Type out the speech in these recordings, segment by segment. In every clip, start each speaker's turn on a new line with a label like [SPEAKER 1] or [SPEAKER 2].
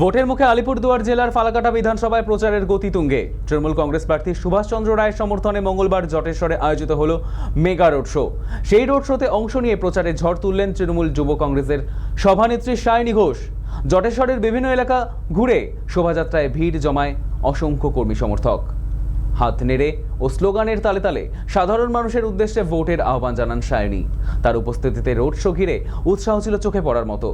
[SPEAKER 1] ভোটের মুখে আলিপুরদুয়ার জেলার ফালাকাটা বিধানসভায় প্রচারের গতি তুঙ্গে। তৃণমূল কংগ্রেস প্রার্থী সুভাষচন্দ্র রায়ের সমর্থনে মঙ্গলবার জটেশ্বরে আয়োজিত হলো মেগা রোড শো। সেই রোড শোতে অংশ নিয়ে প্রচারে ঝড় তুললেন তৃণমূল যুব কংগ্রেসের সভানেত্রী সায়নী ঘোষ। জটেশ্বরের বিভিন্ন এলাকা ঘুরে শোভাযাত্রায় ভিড় জমায় অসংখ্য কর্মী সমর্থক। হাত নেড়ে ও স্লোগানের তালে তালে সাধারণ মানুষের উদ্দেশ্যে ভোটের আহ্বান জানান সায়নী। তার উপস্থিতিতে রোড শো ঘিরে উৎসাহ ছিল চোখে পড়ার মতো।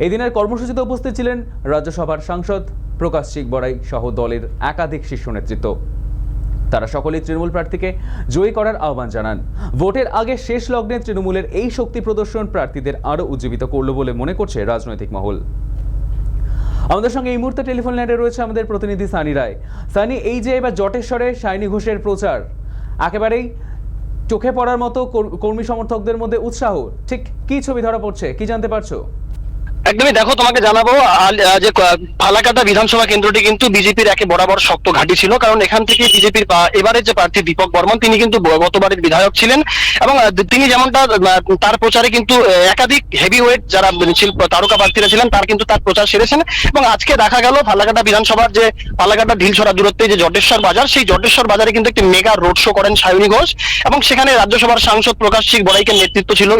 [SPEAKER 1] এদিনের কর্মসূচিতে উপস্থিত ছিলেন রাজ্যসভার সাংসদ প্রকাশ চিকবড়াই সহ দলের একাধিক শীর্ষ নেতৃত্ব। তারা সকলেই তৃণমূল প্রার্থীকে জয়ী করার আহ্বান জানান। ভোটের আগে শেষ লগ্নে তৃণমূলের এই শক্তি প্রদর্শন প্রার্থীদের আরও উজ্জীবিত করল বলে মনে করছে রাজনৈতিক মহল। আমাদের সঙ্গে এই মুহূর্তে টেলিফোন লাইনে রয়েছে আমাদের প্রতিনিধি সানি রায়। সানি, এই যে এবার জটেশ্বরে সায়নী ঘোষের প্রচার, একেবারেই চোখে পড়ার মতো কর্মী সমর্থকদের মধ্যে উৎসাহ, ঠিক কি ছবি ধরা পড়ছে, কি জানতে পারছো?
[SPEAKER 2] একদমই, দেখো তোমাকে জানাবো যে ফালাকাটা বিধানসভা কেন্দ্রটি কিন্তু বিজেপির একে বরাবর শক্ত ঘাঁটি ছিল, কারণ এখান থেকে বিজেপির এবারের যে প্রার্থী দীপক বর্মন তিনি কিন্তু গতবারের বিধায়ক ছিলেন এবং তিনি যেমনটা তার প্রচারে কিন্তু একাধিক হেভিওয়েট যারা তারকা প্রার্থীরা ছিলেন তার প্রচার সেরেছেন। এবং আজকে দেখা গেল ফালাকাটা বিধানসভার যে ফালাকাটা ঢিলছড়া দূরত্বে যে জটেশ্বর বাজার, সেই জটেশ্বর বাজারে কিন্তু একটি মেগা রোড শো করেন সায়নী ঘোষ এবং সেখানে রাজ্যসভার সাংসদ প্রকাশ চিকবড়াইকে নেতৃত্ব ছিল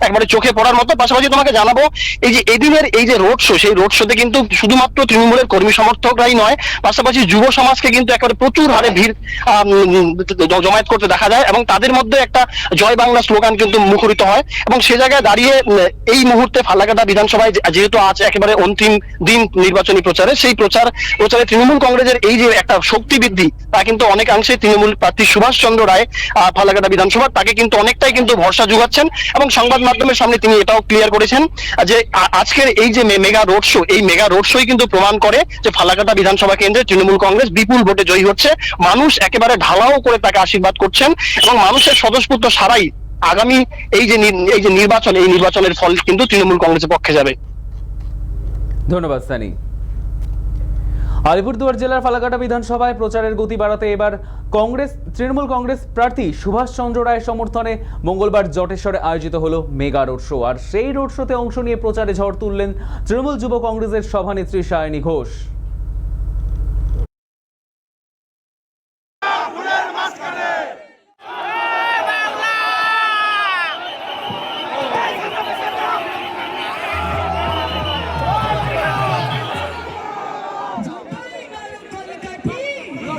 [SPEAKER 2] একবারে চোখে পড়ার মতো। পাশাপাশি তোমাকে জানাবো এই যে এদিনের এই যে রোড শো, সেই রোড শোতে কিন্তু শুধুমাত্র তৃণমূলের কর্মী সমর্থকরাই নয়, পাশাপাশি যুব সমাজকে কিন্তু একেবারে প্রচুর হারে ভিড় জমায়েত করতে দেখা যায় এবং তাদের মধ্যে একটা জয় বাংলা স্লোগান কিন্তু মুখরিত হয়। এবং সে জায়গায় দাঁড়িয়ে এই মুহূর্তে ফালাকাটা বিধানসভায় যেহেতু আছে একেবারে অন্তিম দিন নির্বাচনী প্রচারে, সেই প্রচারে তৃণমূল কংগ্রেসের এই যে একটা শক্তি বৃদ্ধি তা কিন্তু অনেকাংশে তৃণমূল প্রার্থী সুভাষচন্দ্র রায় ফালাকাটা বিধানসভা তাকে কিন্তু অনেকটাই কিন্তু ভরসা যোগাচ্ছেন এবং সংবাদ মাধ্যমের সামনে তিনি এটাও ক্লিয়ার করেছেন যে আজকের এই যে মেগা রোড শো, এই মেগা রোড শোই কিন্তু প্রমাণ করে যে ফালাকাটা বিধানসভা কেন্দ্রে তৃণমূল কংগ্রেস বিপুল ভোটে জয়ী হচ্ছে। মানুষ একেবারে ঢালাও করে তাকে আশীর্বাদ করছেন এবং মানুষের স্বতঃস্ফূর্ত সারাই আগামী এই যে নির্বাচন, এই নির্বাচনের ফল কিন্তু তৃণমূল কংগ্রেসের পক্ষে যাবে।
[SPEAKER 1] ধন্যবাদ সানি। আলিপুরদুয়ার জেলার ফালাকাটা বিধানসভায় প্রচারের গতি বাড়াতে এবার তৃণমূল কংগ্রেস প্রার্থী সুভাষচন্দ্র রায়ের সমর্থনে মঙ্গলবার জটেশ্বরে আয়োজিত হলো মেগা রোড শো। আর সেই রোড শোতে অংশ নিয়ে প্রচারে ঝড় তুললেন তৃণমূল যুব কংগ্রেসের সভানেত্রী সায়নী ঘোষ।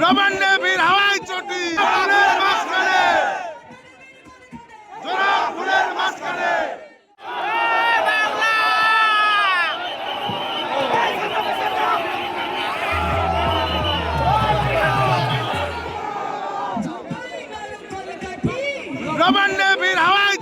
[SPEAKER 3] রবান্নে বীর হাওয়ায়